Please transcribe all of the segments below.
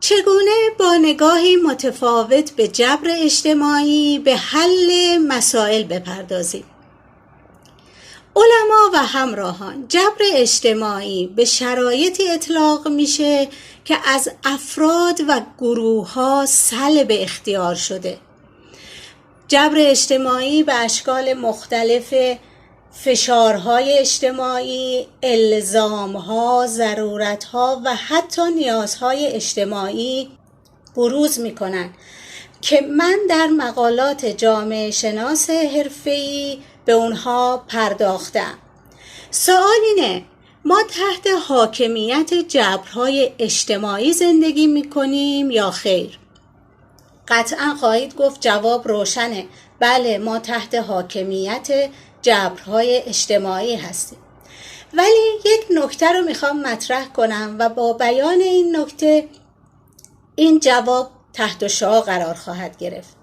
چگونه با نگاهی متفاوت به جبر اجتماعی به حل مسائل بپردازیم؟ علما و همراهان، جبر اجتماعی به شرایطی اطلاق میشه که از افراد و گروه ها سلب اختیار شده. جبر اجتماعی به اشکال مختلف فشارهای اجتماعی، الزامها، ضرورتها و حتی نیازهای اجتماعی بروز میکنن که من در مقالات جامعه شناس حرفه‌ای به اونها پرداختم. سوال اینه: ما تحت حاکمیت جبرهای اجتماعی زندگی میکنیم یا خیر؟ قطعا خواهید گفت جواب روشنه، بله، ما تحت حاکمیت جبرهای اجتماعی هستیم. ولی یک نکته رو میخوام مطرح کنم و با بیان این نکته این جواب تحت شعاع قرار خواهد گرفت.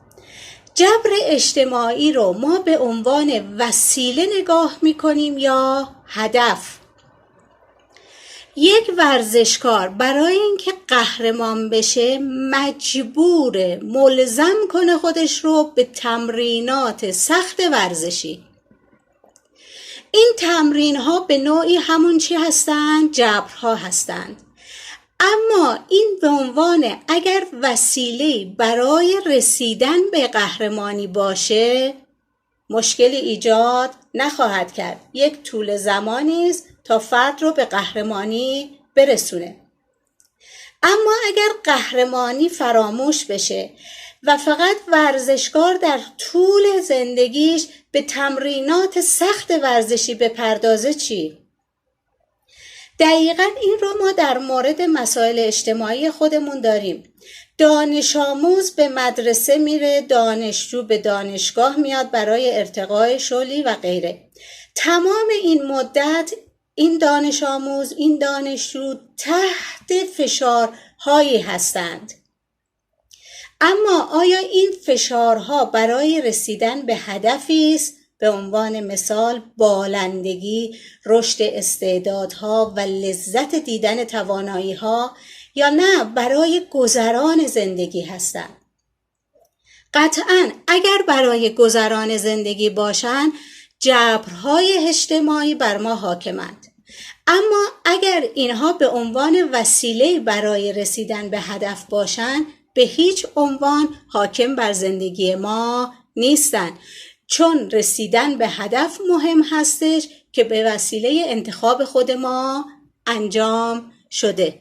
جبر اجتماعی رو ما به عنوان وسیله نگاه میکنیم یا هدف؟ یک ورزشکار برای اینکه قهرمان بشه مجبوره ملزم کنه خودش رو به تمرینات سخت ورزشی. این تمرین ها به نوعی همون چی هستند؟ جبرها هستند. اما این به عنوان اگر وسیله برای رسیدن به قهرمانی باشه مشکلی ایجاد نخواهد کرد. یک طول زمانی است تا فرد رو به قهرمانی برسونه. اما اگر قهرمانی فراموش بشه و فقط ورزشکار در طول زندگیش به تمرینات سخت ورزشی بپردازه چی؟ دقیقاً این رو ما در مورد مسائل اجتماعی خودمون داریم. دانش آموز به مدرسه میره، دانشجو به دانشگاه میاد برای ارتقای شغلی و غیره. تمام این مدت این دانش آموز، این دانشجو تحت فشارهایی هستند. اما آیا این فشارها برای رسیدن به هدفی است؟ به عنوان مثال بالندگی، رشد استعدادها و لذت دیدن توانایی‌ها، یا نه برای گذران زندگی هستند؟ قطعاً اگر برای گذران زندگی باشند جبرهای اجتماعی بر ما حاکمند. اما اگر اینها به عنوان وسیله برای رسیدن به هدف باشند به هیچ عنوان حاکم بر زندگی ما نیستند، چون رسیدن به هدف مهم هستش که به وسیله انتخاب خود ما انجام شده.